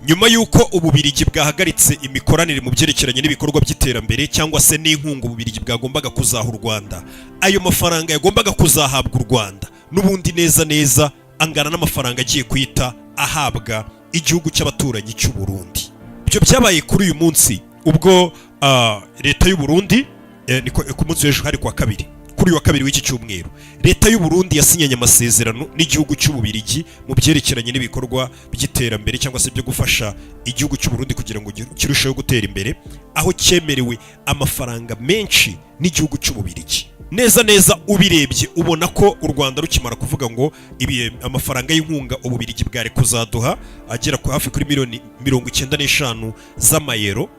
nyuma yuko Ububirigi bwahagaritse imikoranire mu byerekeranye n'ibikorwa by'iterambere cyangwa se n'inkunga Ububirigi bwagombaga kuzaha u Rwanda, ayo mafaranga yagombaga kuzahabwa u Rwanda n'ubundi neza angana n'amafaranga agiye kwita ahabwa igihugu cy'abaturanyi cy'u Burundi. Ibyo byabaye kuri uyu munsi ubwo leta y'u Burundi ku munsi w'ejo hari kwa kabiri, kuri wa kabiri w'iki cyumweru, leta y'u Burundi yasinyanye amasezerano n'igihugu cy'Ububirigi mu byerekeranye n'ibikorwa by'iterambere cyangwa se byo gufasha igihugu cy'u Burundi kugira ngo kirusheho gutera imbere, aho cyemerewe amafaranga menshi n'igihugu cy'Ububirigi. Neza ubirebye ubona ko u Rwanda rukimara kuvuga ngo amafaranga y'inkunga Ububirigi bwari kuzaduha agera ku hafi kuri miliyoni 95 z'amayero.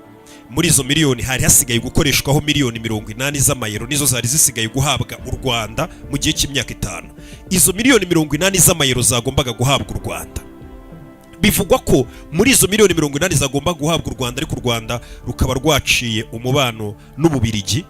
Muri izo miliyoni hari hasigaye gukoreshwaho miliyoni 80 z'amayero, nizo zari zisigaye guhabwa u Rwanda mu gihe cy'imyaka 5. Izo miliyoni 80 z'amayero zagombaga guhabwa u Rwanda. Bivugwa ko muri izo miliyoni 80 zagombaga guhabwa u Rwanda, ariko u Rwanda rukaba rwaciye umubano n'Ububirigi.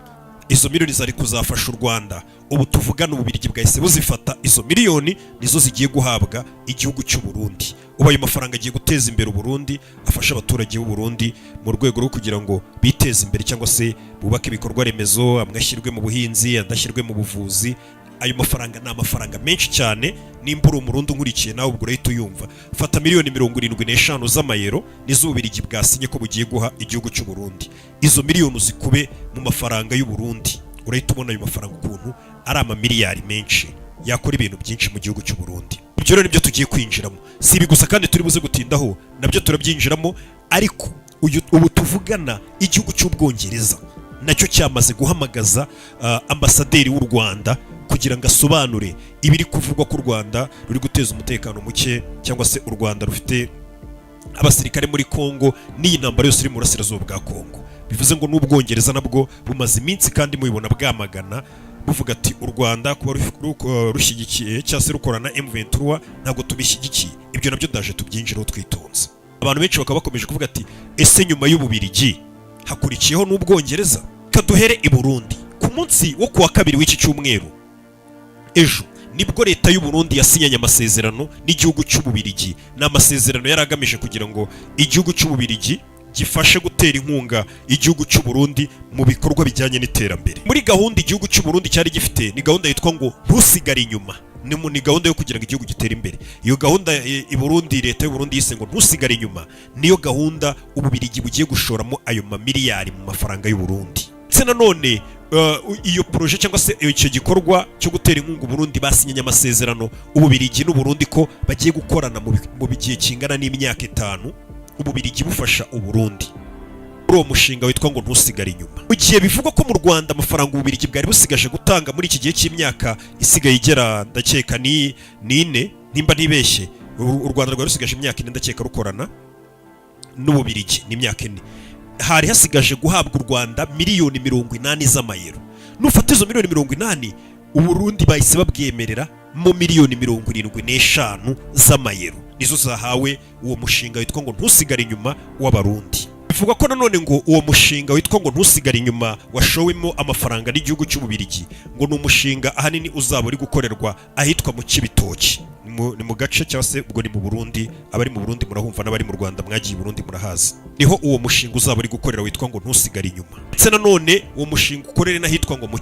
Izo miliyoni zari kuzafasha u Rwanda, ubu tuvugana Ububirigi bwahise buzifata, izo miliyoni nizo zigiye guhabwa igihugu cy'u Burundi. Ubu ayo mafaranga agiye guteza imbere u Burundi, afasha abaturage b'u Burundi mu rwego rwo kugira ngo biteze imbere cyangwa se bubake ibikorwa remezo, amwe ashyirwe mu buhinzi, adashyirwe mu buvuzi. Ayo mafaranga ni amafaranga menshi cyane, nimba uri umurundi nkurikiye nawe ubwo urahita uyumva. Fata miliyoni 75 z'amayero nizo Ububirigi bwasinye ko bugiye guha igihugu cy'u Burundi. Izo miliyoni uzikube mu mafaranga y'u Burundi, urahita ubona ayo mafaranga ukuntu ari amamiliyari menshi, yakora ibintu byinshi mu gihugu cy'u Burundi. Ibyo rero nibyo tugiye kwinjiramo, si ibi gusa kandi turi buze gutindaho, nabyo turabyinjiramo. Ariko ubu tuvugana igihugu cy'Ubwongereza nacyo cyamaze guhamagaza ambasaderi w'u Rwanda kugira ngo asobanure ibiri kuvugwa ko u Rwanda ruri guteza umutekano muke, cyangwa se u Rwanda rufite abasirikare muri Kongo n'iyi ntambara yose iri mu burasirazuba bwa Kongo. Bivuze ngo n'Ubwongereza nabwo bumaze iminsi kandi mubibona bwamagana, buvuga ati u Rwanda kuba rushyigikiye cyangwa se rukorana M23 ntabwo tubishyigikiye. Ibyo nabyo ndaje tubyinjiraho twitonze. Abantu benshi bakaba bakomeje kuvuga ati ese nyuma y'Ububirigi hakurikiyeho n'Ubwongereza? Kaduhere i Burundi. Ku munsi wo kuwa kabiri w'iki cyumweru ejo nibwo leta y'u Burundi yasinyanye amasezerano n'igihugu cy'Ububirigi. Ni amasezerano yari agamije kugira ngo igihugu cy'Ububirigi gifashe gutera inkunga igihugu cy'u Burundi mu bikorwa bijyanye n'iterambere. Muri gahunda igihugu cy'u Burundi cyari gifite ni gahunda yitwa ngo ntusigare inyuma. Ni gahunda yo kugira ngo igihugu gitere imbere. Iyo gahunda i Burundi, leta y'u Burundi yise ngo ntusigare inyuma, niyo gahunda Ububirigi bugiye gushoramo ayo mamiliyari mu mafaranga y'u Burundi. Se nanone iyo projet cyangwa se icyo gikorwa cyo gutera inkunga Burundi basinyanye amasezerano Ububirigi n'u Burundi ko bagiye gukorana mu gihe kingana n'imyaka 5, Ububirigi bufasha u Burundi muri uwo mushinga witwa ngo ntusigare inyuma. Mu gihe bivugwa ko mu Rwanda amafaranga Ububirigi bwari busigaje gutanga muri iki gihe cy'imyaka isigaye igera ndakeka ni 4, nimba ntibeshye, u Rwanda rwari rusigaje imyaka 4 ndakeka rukorana n'Ububirigi n'imyaka 4. Hari hasigaje guhabwa u Rwanda miliyoni 80 z'amayero. Nufata izo miliyoni 80, u Burundi bahise babwemerera mu miliyoni 75 z'amayero, nizo zahawe uwo mushinga witwa ngo ntusigare inyuma w'Abarundi. Bivuga ko nanone ngo uwo mushinga witwa ngo ntusigare inyuma washowemo amafaranga n'igihugu cy'Ububirigi, ngo ni umushinga ahanini uzaba uri gukorerwa ahitwa mu Kibitoki. Ni mu gace cyangwa se ubwo ni mu Burundi. Abari mu Burundi murahumva, n'abari mu Rwanda mwagiye i Burundi murahazi. Niho uwo mushinga uzaba uri gukorera witwa ngo ntusigare inyuma. Ndetse nanone uwo mushinga ukorere n'ahitwa ngo mu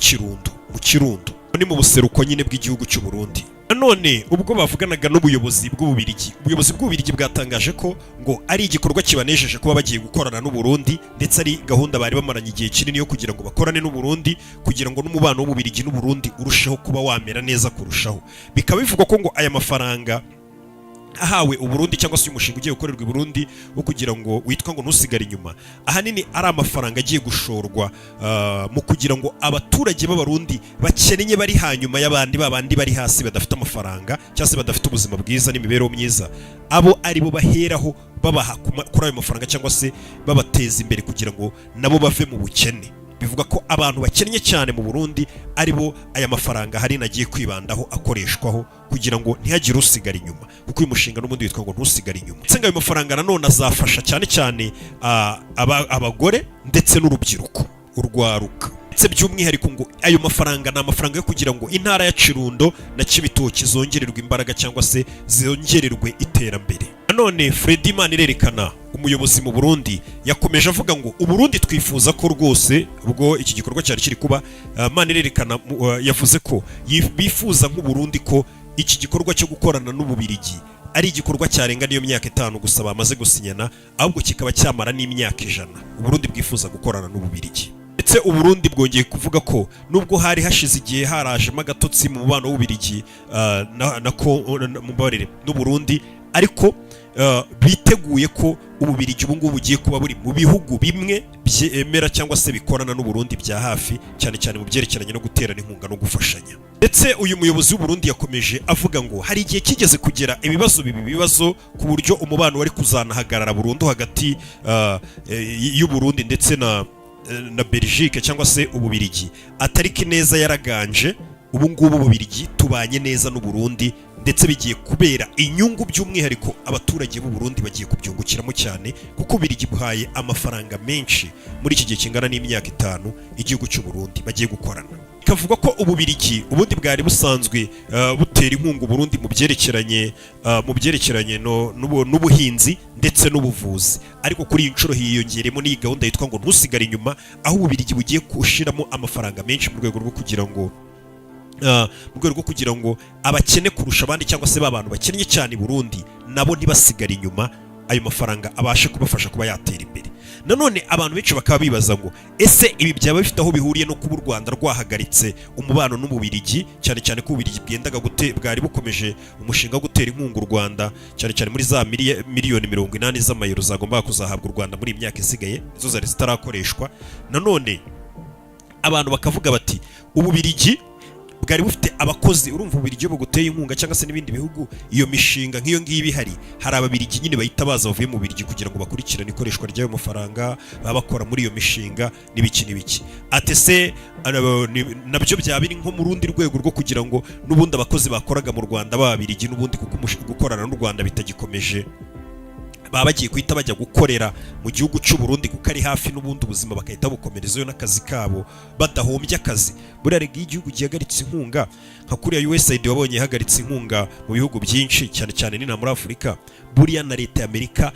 Kirundo ni mu buseruko nyine bw'igihugu cy'u Burundi. Nanone ubwo bavuganaga n'ubuyobozi bw'Ububirigi, ubuyobozi bw'Ububirigi bwatangaje ko ngo ari igikorwa kibanejeje kuba bagiye gukorana n'u Burundi, ndetse ari gahunda bari bamaranye igihe kinini yo kugira ngo bakorane n'u Burundi, kugira ngo n'umubano w'Ububirigi n'u Burundi urusheho kuba wamera neza kurushaho. Bikaba bivugwa ko ngo aya mafaranga ahawe u Burundi cyangwa se umushinga ugiye gukorerwa i Burundi wo kugira ngo witwa ngo ntusigare inyuma, ahanini ari amafaranga agiye gushorwa mu kugira ngo abaturage b'Abarundi bakeneye bari hanyuma y'abandi babandi bari hasi badafite amafaranga cyangwa se badafite ubuzima bwiza n'imibereho myiza, abo ari bo baheraho babaha kuri ayo mafaranga cyangwa se babateza imbere kugira ngo nabo bave mu bukene. Bivuga ko abantu bakennye cyane mu Burundi ari bo aya mafaranga hari nagiye kwibandaho akoreshwaho kugira ngo ntihagire usigara inyuma, kuko uyu mushinga n'ubundi witwa ngo ntusigare inyuma. Senga ayo mafaranga nanone azafasha cyane abagore ndetse n'urubyiruko, urwaruka. Ndetse by'umwihariko ngo ayo mafaranga ni amafaranga yo kugira ngo intara ya Kirundo na Kibitoki zongererwe imbaraga cyangwa se zongererwe iterambere. nanone Freddy Manirerekana umuyobozi mu Burundi yakomeje avuga ngo Uburundi twifuza ko rwose ubwo iki gikorwa cyari kiri kuba Manirerekana yavuze ko bifuza nk'Uburundi ko iki gikorwa cyo gukorana n'Ububirigi ari igikorwa cyarenga niyo myaka 5 gusa bamaze gusinyana, ahubwo kikaba cyamara n'imyaka 100 Uburundi bwifuza gukorana n'Ububirigi. Ndetse Uburundi bwongeye kuvuga ko nubwo hari hashize igihe harajemo agatotsi mu mubano w'Ububirigi n'Uburundi, ariko biteguye ko Ububirigi ubu ngubu bugiye kuba buri mu bihugu bimwe byemera cyangwa se bikorana n'Uburundi bya hafi, cyane cyane mu byerekeranye no guterana inkunga no gufashanya. Ndetse uyu muyobozi w'Uburundi yakomeje avuga ngo hari igihe kigeze kugera ibibazo ku buryo umubano wari kuzanahagarara burundu hagati y'Uburundi ndetse na Belgique cyangwa se Ububirigi, atari kineza yaraganje. Ubu ngubu Ububirigi tubanye neza n'Uburundi, ndetse bigiye kubera inyungu by'umwihariko abaturage b'u Burundi bagiye kubyungukiramo cyane, kuko Ububirigi buhaye amafaranga menshi muri iki gihe kingana n'imyaka 5 igihugu cy'u Burundi bagiye gukorana. Kavuga ko Ububirigi ubundi bwari busanzwe butera inkunga Uburundi mu byerekeranye n'ubuhinzi ndetse n'ubuvuzi, ariko kuri iyi nshuro hiyongeremo n'iyi gahunda yitwa ngo ntusigare inyuma, aho Ububirigi bugiye gushiramo amafaranga menshi mu rwego rwo kugira ngo abakene kurusha abandi cyangwa se babantu bakennye cyane i Burundi nabo ntibasigare inyuma, ayo mafaranga abashe kubafasha kuba yatera imbere. Nanone abantu benshi bakaba bibaza ngo ese ibi byaba bifite aho bihuriye no kuba u Rwanda rwahagaritse umubano n'Ububirigi, cyane cyane ko Ububirigi bwari bukomeje umushinga wo gutera inkunga u Rwanda, cyane cyane muri za miliyoni 80 z'amayero zagombaga kuzahabwa u Rwanda muri imyaka isigaye, izo zari zitarakoreshwa. Nanone abantu bakavuga bati Ububirigi bwari bufite abakozi, urumva Ububirigi bwo guteye inkunga cyangwa se n'ibindi bihugu, iyo mishinga nk'iyo ngibi hari Ababirigi nyine bahita baza bavuye mu Ububirigi kugira ngo bakurikirane ikoreshwa ry'ayo mafaranga baba bakora muri iyo mishinga n'ibiki. Atese nabyo byaba biri nko mu rundi rwego rwo kugira ngo n'ubundi abakozi bakoraga mu Rwanda b'Ababirigi n'ubundi kuko gukorana n'u Rwanda bitagikomeje, baba bagiye kuhita bajya gukorera mu gihugu cy'u Burundi kuko ari hafi, n'ubundi ubuzima bakahita bukomerezayo n'akazi kabo badahombye akazi. Buriya rega igihugu gihagaritse inkunga nka kuriya USAID wabonye ihagaritse inkunga mu bihugu byinshi, cyane cyane ni na muri Afurika, buriya na leta y'Amerika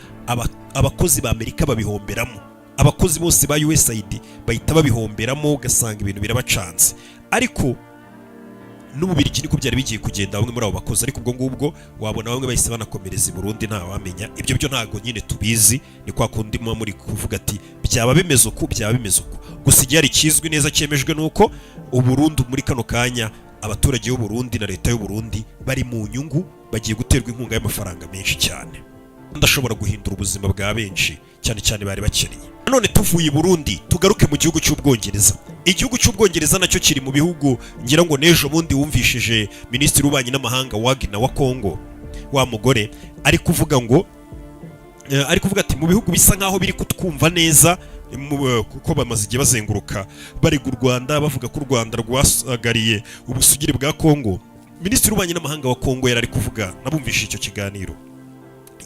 abakozi ba Amerika babihomberamo, abakozi bose ba USAID bahita babihomberamo, ugasanga ibintu birabacanze. Ariko n'Ububirigi niko byari bigiye kugenda bamwe muri abo bakozi, ariko ubwo ngubwo wabona bamwe bahise banakomereza i Burundi nta wamenya. Ibyo byo ntago nyine tubizi, ni kwa kundi muri kuvuga ati byaba bimeze uko. Gusa igihe kizwi neza cyemejwe nuko Uburundi muri kano kanya abaturage b'u Burundi na leta y'u Burundi bari mu nyungu, bagiye guterwa inkunga y'amafaranga menshi cyane, ndashobora guhindura ubuzima bwa benshi, cyane cyane bari bakeneye. None tuvuye i Burundi tugaruke mu gihugu cy'Ubwongereza. Igihugu cy'Ubwongereza nacyo kiri mu bihugu ngira ngo nejo bundi wumvishije Minisitiri w'Ububanyi n'Amahanga wa Kongo, wa mugore ari kuvuga ati mu bihugu bisa nkaho biri kutwumva neza, kuko bamaze igihe bazenguruka barega u Rwanda bavuga ko u Rwanda rwasagariye ubusugire bwa Kongo. Minisitiri w'Ububanyi n'Amahanga wa Kongo yari ari kuvuga, nabumvishije icyo kiganiro,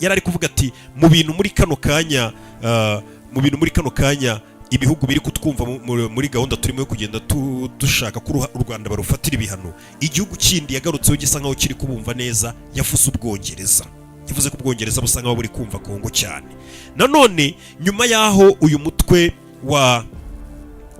yari ari kuvuga ati mu bintu muri kano kanya ibihugu biri kutwumva muri gahunda turimo yo kugenda dushaka ko u Rwanda barufatira ibihano, igihugu kindi yagarutseho gisa nkaho kiri kubumva neza yavuze Ubwongereza. Yavuze ko Ubwongereza busa nkaho buri kumva Kongo cyane. Nanone nyuma yaho uyu mutwe wa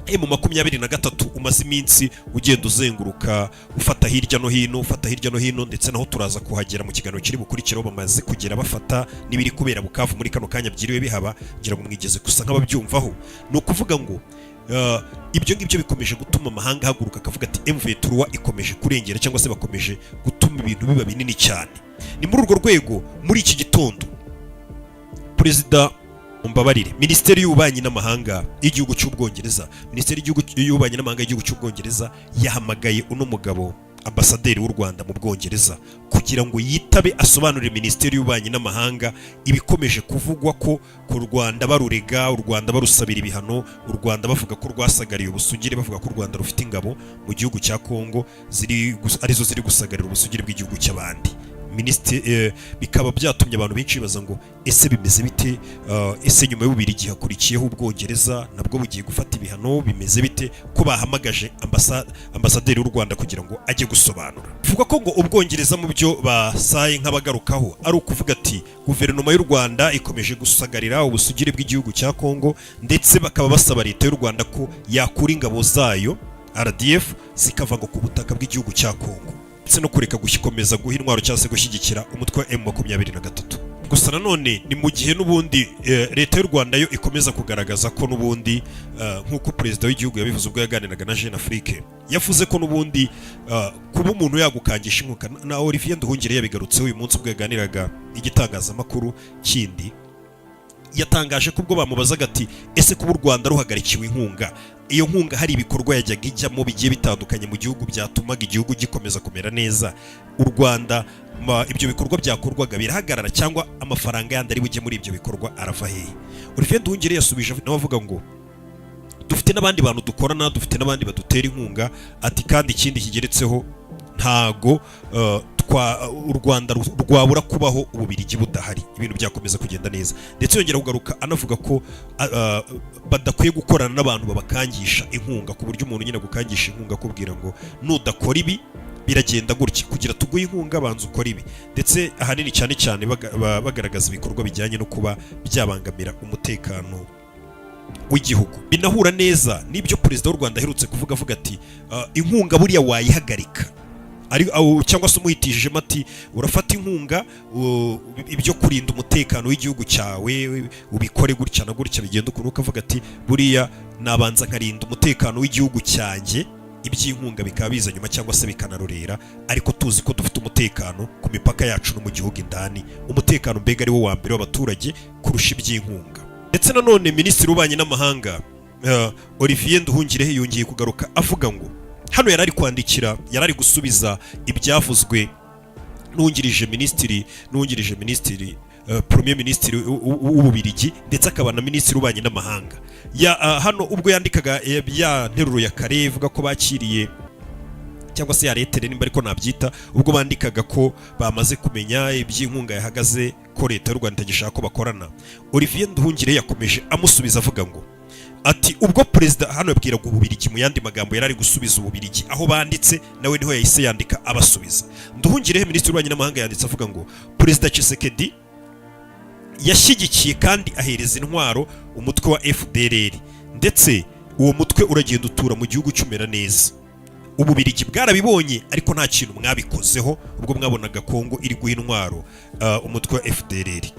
M23 umaze iminsi ugenda uzenguruka ufata hirya no hino, ndetse naho turaza kuhagera mu kiganiro kiri bukurikiraho, bamaze kugera bafata n'ibiri kubera Bukavu muri kano kanya byiriwe bihaba, ngira ngo mwigeze gusa nk'ababyumvaho. Ni ukuvuga ngo ibyo ngibyo bikomeje gutuma amahanga haguruka akavuga ati M23 ikomeje kurengera cyangwa se bakomeje gutuma ibintu biba binini cyane. Ni muri urwo rwego muri iki gitondo Perezida Minisiteri y'Ububanyi n'Amahanga y'igihugu cy'Ubwongereza, Minisiteri y'Ububanyi n'Amahanga y'igihugu cy'Ubwongereza yahamagaye uno mugabo ambasaderi w'u Rwanda mu Bwongereza kugira ngo yitabe asobanurire Minisiteri y'Ububanyi n'Amahanga ibikomeje kuvugwa ko ku Rwanda barurega, u Rwanda barusabira ibihano, u Rwanda bavuga ko rwasagariye ubusugire, bavuga ko u Rwanda rufite ingabo mu gihugu cya Kongo arizo ziri gusagarira ubusugire bw'igihugu cy'abandi. bikaba byatumye abantu benshi bibaza ngo ese bimeze bite, ese nyuma y'Ububiligi hakurikiyeho Ubwongereza nabwo bugiye gufata ibihano, bimeze bite ko bahamagaje ambasaderi w'u Rwanda kugira ngo ajye gusobanura. Bivuga ko ngo Ubwongereza mu byo basaye nk'abagarukaho ari ukuvuga ati guverinoma y'u Rwanda ikomeje gusagarira ubusugire bw'igihugu cya Kongo, ndetse bakaba basaba leta y'u Rwanda ko yakura ingabo zayo RDF zikava ngo ku butaka bw'igihugu cya Kongo, ndetse no kureka gukomeza guha intwaro cyangwa se gushyigikira umutwe wa M23. Gusa nanone ni mu gihe n'ubundi leta y'u Rwanda yo ikomeza kugaragaza ko n'ubundi nk'uko perezida w'igihugu yabivuze ubwo yaganiraga na Jeune Afrique, yavuze ko n'ubundi kuba umuntu yagukangisha inkuka, na Olivier Nduhungire yabigarutseho uyu munsi ubwo yaganiraga igitangazamakuru kindi, yatangaje ko ubwo bamubazaga ati ese kuba u Rwanda ruhagarikiwe inkunga, iyo nkunga hari ibikorwa yajyaga ijyamo bigiye bitandukanye mu gihugu byatumaga igihugu gikomeza kumera neza, u Rwanda ibyo bikorwa byakorwaga birahagarara cyangwa amafaranga yandi ari bujye muri ibyo bikorwa arava hehe? Olivier Nduhungire yasubije nawe avuga ngo dufite n'abandi bantu dukorana, dufite n'abandi badutera inkunga, ati kandi ikindi kigeretseho ntago u Rwanda rwabura kubaho Ububiligi budahari, ibintu byakomeza kugenda neza. Ndetse yongera kugaruka anavuga ko badakwiye gukorana n'abantu babakangisha inkunga, ku buryo umuntu nyine gukangisha inkunga akubwira ngo nudakora ibi biragenda gutya, kugira tuguye inkunga banza ukora ibi. Ndetse ahanini cyane cyane bagaragaza ibikorwa bijyanye no kuba byabangamira umutekano w'igihugu. Binahura neza n'ibyo perezida w'u Rwanda aherutse kuvuga, avuga ati inkunga buriya wayihagarika, cyangwa se umuhitishije ati urafata inkunga ibyo kurinda umutekano w'igihugu cyawe ubikore gutya na gutya bigenda ukuntu, ukavuga ati buriya nabanza nkarinda umutekano w'igihugu cyanjye, iby'inkunga bikaba biza nyuma cyangwa se bikanarorera, ariko tuzi ko dufite umutekano ku mipaka yacu no mu gihugu indani, umutekano mbega ari wo wa mbere w'abaturage kurusha iby'inkunga. Ndetse nanone Minisitiri w'Ububanyi n'Amahanga Olivier Nduhungire yongeye kugaruka avuga ngo hano yari ari gusubiza ibyavuzwe n'uwungirije minisitiri Premier Ministre w'Ububiligi, ndetse akaba na Minisitiri w'Ububanyi n'Amahanga. Hano ubwo yandikaga ya nteruro ya kare ivuga ko bakiriye cyangwa se yaretere nimba ariko nabyita, ubwo bandikaga ko bamaze kumenya iby'inkunga yahagaze ko leta y'u Rwanda itagishaka ko bakorana, Olivier Nduhungire yakomeje amusubiza avuga ngo ati ubwo perezida hano yabwiraga Ububiligi, mu yandi magambo yari ari gusubiza Ububiligi aho banditse, nawe niho yahise yandika abasubiza. Nduhungire Minisitiri w'Ububanyi n'Amahanga yanditse avuga ngo Perezida Tshisekedi yashyigikiye kandi ahereza intwaro umutwe wa FDLR, ndetse uwo mutwe uragenda utura mu gihugu cyumera neza. Ububiligi bwarabibonye ariko nta kintu mwabikozeho ubwo mwabonaga Kongo iri guha intwaro umutwe wa FDLR.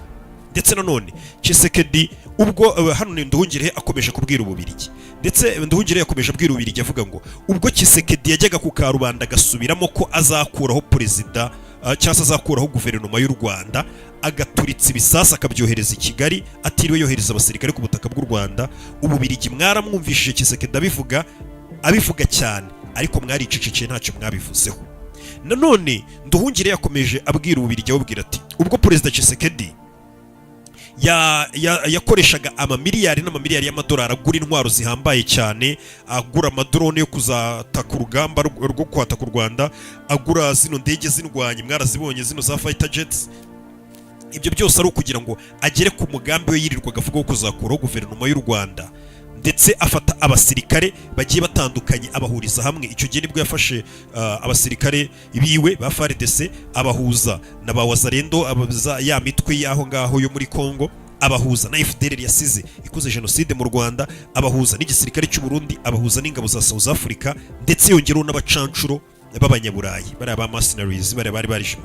Ndetse nanone Tshisekedi ubwo hano Nduhungire akomeje kubwira Ububiligi, ndetse Nduhungire yakomeje abwira Ububiligi avuga ngo ubwo Tshisekedi yajyaga ku Karubanda agasubiramo ko azakuraho perezida cyangwa se azakuraho guverinoma y'u Rwanda, agaturitsa ibisasa akabyohereza i Kigali atiriwe yohereza abasirikare ku butaka bw'u Rwanda, Ububiligi mwaramwumvishije Tshisekedi abivuga cyane, ariko mwaricecekeye ntacyo mwabivuzeho. Nanone Nduhungire yakomeje abwira Ububiligi ababwira ati ubwo perezida Tshisekedi yakoreshaga amamiliyari n'amamiliyari y'amadolari agura intwaro zihambaye cyane, agura amadrone yo kuzataka urugamba rwo kwataka u Rwanda, agura zino ndege z'indwanyi mwarazibonye zino za fighter jets, ibyo byose ari ukugira ngo agere ku mugambi we yirirwaga avuga wo kuzakuraho guverinoma y'u Rwanda. Ndetse afata abasirikare bagiye batandukanye abahuriza hamwe. Icyo gihe nibwo yafashe abasirikare biwe ba FARDC abahuza na ba Wazalendo, ya mitwe yaho ngaho yo muri Kongo, abahuza na FDLR yasize ikoze genocide mu Rwanda, abahuza n'igisirikare cy'u Burundi, abahuza n'ingabo za South Africa, ndetse yongeraho n'abacancuro b'abanyaburayi bari aba mercenaries bari barije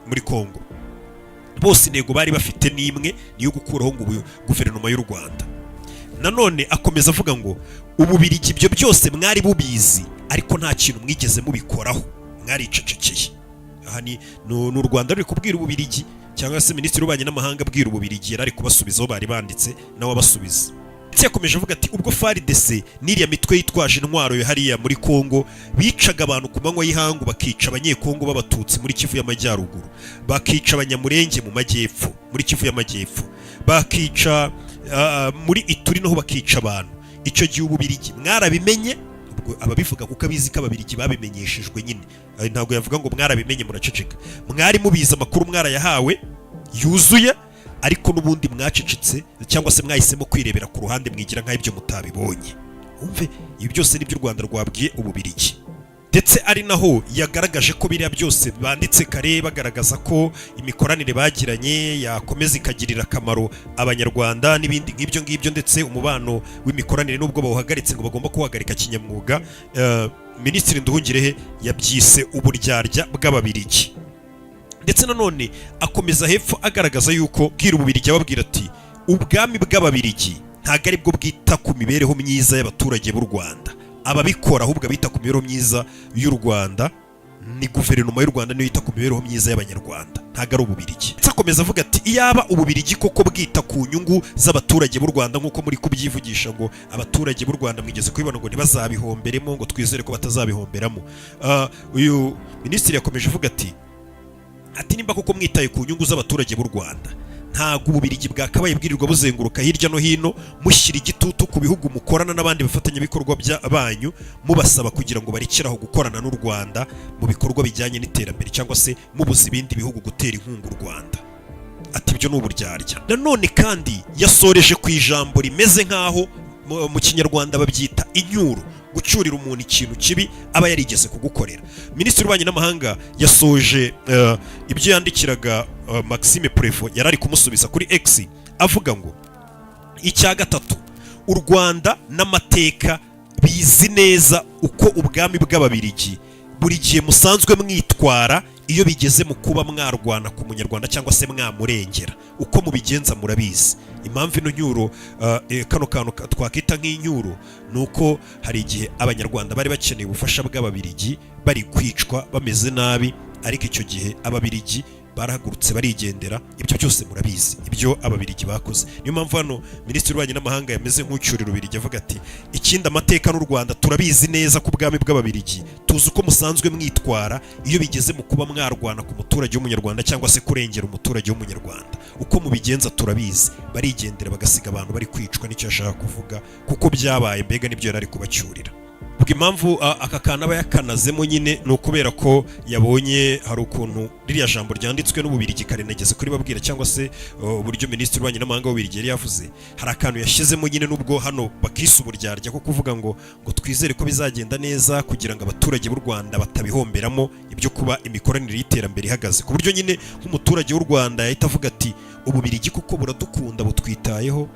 muri Kongo. Bose intego bari bafite n'imwe, niyo gukuraho ngo guverinoma y'u Rwanda. Nanone akomeza avuga ngo Ububiligi ibyo byose mwari bubizi ariko nta kintu mwigeze mubikoraho, mwaricecekeye. Aha ni n'u Rwanda ruri kubwira Ububiligi, cyangwa se Minisitiri w'Ububanyi n'Amahanga abwira Ububiligi yari ari kubasubizaho bari banditse nawe abasubiza. Ndetse yakomeje avuga ati ubwo FARDC n'iriya mitwe yitwaje intwaro yo hariya muri Kongo bicaga abantu ku manywa y'ihangu, bakica abanyekongo b'abatutsi muri Kivu y'Amajyaruguru, bakica abanyamurenge mu majyepfo muri Kivu y'Amajyepfo, bakica muri Ituri naho bakica abantu. Icyo gihe Ububiligi mwarabimenye, ababivuga kuko abizi ko ababirigi babimenyeshejwe nyine, ntabwo yavuga ngo mwarabimenye muraceceka, mwari mubizi amakuru mwarayahawe yuzuye, ariko n'ubundi mwacecetse cyangwa se mwahisemo kwirebera ku ruhande mwigira nk'aho ibyo mutabibonye. Umve, ibi byose nibyo u Rwanda rwabwiye ububirigi, ndetse ari naho yagaragaje ko biriya byose banditse kare bagaragaza ko imikoranire bagiranye yakomeza ikagirira akamaro abanyarwanda n'ibindi nk'ibyo ngibyo, ndetse umubano w'imikoranire n'ubwo bawuhagaritse ngo bagomba kuwuhagarika kinyamwuga, Minisitiri Nduhungirehe yabyise uburyarya bw'ababirigi. Ndetse nanone akomeza hepfo agaragaza yuko bwira ububirigi ababwira ati ubwami bw'ababirigi ntabwo ari bwo bwita ku mibereho myiza y'abaturage b'u Rwanda, ababikora ahubwo bita ku mibereho myiza y'u Rwanda, ni guverinoma y'u Rwanda niyo yita ku mibereho myiza y'abanyarwanda, ntabwo ari ububirigi. Akomeza avuga ati iyaba ububirigi koko bwita ku nyungu z'abaturage b'u Rwanda nk'uko muri kubyivugisha ngo abaturage b'u Rwanda mwigeze kubibona ngo ntibazabihomberemo, ngo twizere ko batazabihomberamo, uyu minisitiri yakomeje avuga ati nimba koko mwitaye ku nyungu z'abaturage b'u Rwanda, ntabwo ububirigi bwakabaye bwirirwa buzenguruka hirya no hino mushyira igitutu ku bihugu mukorana n'abandi bafatanyabikorwa banyu, mubasaba kugira ngo barekeraho gukorana n'u Rwanda mu bikorwa bijyanye n'iterambere, cyangwa se mubuza ibindi bihugu gutera inkunga u Rwanda. Ati ibyo ni uburyarya. Nanone kandi yasoreje ku ijambo rimeze nk'aho mu kinyarwanda babyita inyuro, gucyurira umuntu ikintu kibi aba yarigeze kugukorera. Minisitiri w'Ububanyi n'Amahanga yasoje ibyo yandikiraga Maxime Prévost, yarari kumusubiza kuri X avuga ngo icya gatatu, u Rwanda n'amateka bizi neza uko ubwami bw'ababirigi buri gihe musanzwe mwitwara iyo bigeze mu kuba mwarwana ku munyarwanda cyangwa se mwamurengera, uko mubigenza murabizi. Impamvu ino nyuro, kano kantu twakita nk'inyuro, nuko hari igihe abanyarwanda bari bakeneye ubufasha bw'ababirigi bari kwicwa bameze nabi, ariko icyo gihe ababirigi barahagurutse barigendera. Ibyo byose murabizi ibyo ababirigi bakoze. Niyo mpamvu hano Minisitiri w'Ububanyi n'Amahanga yameze nk'ucyurira ubirigi avuga ati ikindi amateka n'u Rwanda turabizi neza ku bwami bw'ababirigi, tuzi uko musanzwe mwitwara iyo bigeze mu kuba mwarwana ku muturage w'umunyarwanda cyangwa se kurengera umuturage w'umunyarwanda, uko mubigenza turabizi. Barigendera bagasiga abantu bari kwicwa, nicyo yashaka kuvuga, kuko byabaye, mbega nibyo yari ari kubacyurira. Ubwo impamvu aka kana aba yakanazemo nyine ni ukubera ko yabonye hari ukuntu ririya jambo ryanditswe n'ububirigi karenageze kuri babwira, cyangwa se uburyo Minisitiri w'Ububanyi n'Amahanga w'ububirigi yari yavuze, hari akantu yashyizemo nyine, nubwo hano bakisa uburyarya ko kuvuga ngo twizere ko bizagenda neza kugira ngo abaturage b'u Rwanda batabihomberamo ibyo kuba imikoranire y'iterambere ihagaze, ku buryo nyine nk'umuturage w'u Rwanda yahita avuga ati ububirigi kuko buradukunda butwitayeho,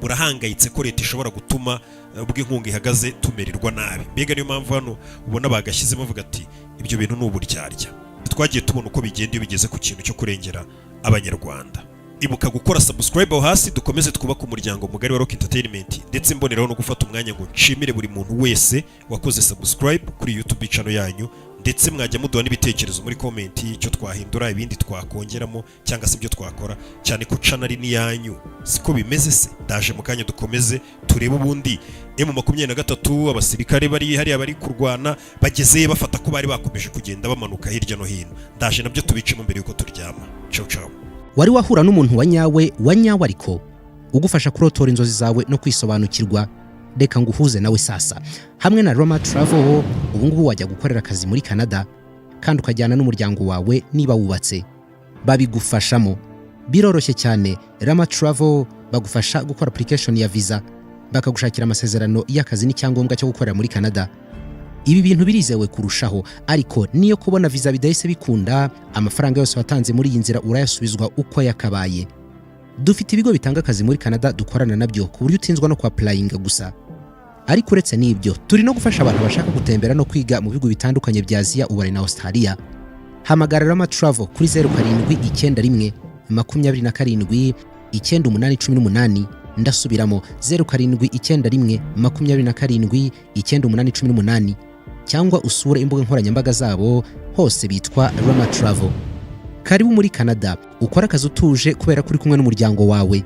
burahangayitse ko leta ishobora gutuma bw'inkunga ihagaze tumererwa nabi. Mbega niyo mpamvu hano ubona bagashyizemo bavuga ati ibyo bintu ni uburyarya. Twagiye tubona uko bigenda iyo bigeze ku kintu cyo kurengera abanyarwanda. Ibuka gukora subscribe aho hasi, dukomeze twubaka umuryango mugari wa Rock Entertainment, ndetse mboneraho no gufata umwanya ngo nshimire buri muntu wese wakoze subscribe kuri YouTube channel yanyu, ndetse mwajya muduha n'ibitekerezo muri comment icyo twahindura, ibindi twakongeramo cyangwa se ibyo twakora, cyane ko channel ni yanyu. Siko bimeze se? Ndaje mu kanya dukomeze turebe ubundi M23 abasirikare bari hariya bari kurwana bagezeye bafata ko bari bakomeje kugenda bamanuka hirya no hino. Ndaje nabyo tubicemo mbere yuko turyama. Ciao ciao. Wari wahura n'umuntu wa nyawe ariko ugufasha kurotora inzozi zawe no kwisobanukirwa, reka nguhuze nawe sasa. Hamwe na Rama Travel ubu ngubu wajya gukorera akazi muri Canada kandi ukajyana n'umuryango wawe niba wubatse. Babigufashamo biroroshye cyane. Rama Travel bagufasha gukora application ya visa, bakagushakira amasezerano y'akazi n'icyangombwa cyo gukorera muri Canada. Ibi bintu birizewe kurushaho, ariko niyo kubona visa bidahise bikunda, amafaranga yose watanze muri iyi nzira urayasubizwa uko yakabaye. Dufite ibigo bitanga akazi muri Canada dukorana nabyo ku buryo utinzwa no applyinga gusa. Ariko uretse n'ibyo, turi no gufasha abantu bashaka gutembera no kwiga mu bihugu bitandukanye bya Asia, Uburayi na Australia. Hamagara Rama Travel kuri 0791 27 9818. Ndasubiramo 0791 27 9818, cyangwa usure imbuga nkoranyambaga zabo, hose bitwa Rama Travel. Karibu muri Canada, ukora akazi utuje kubera kuri kumwe n'umuryango wawe.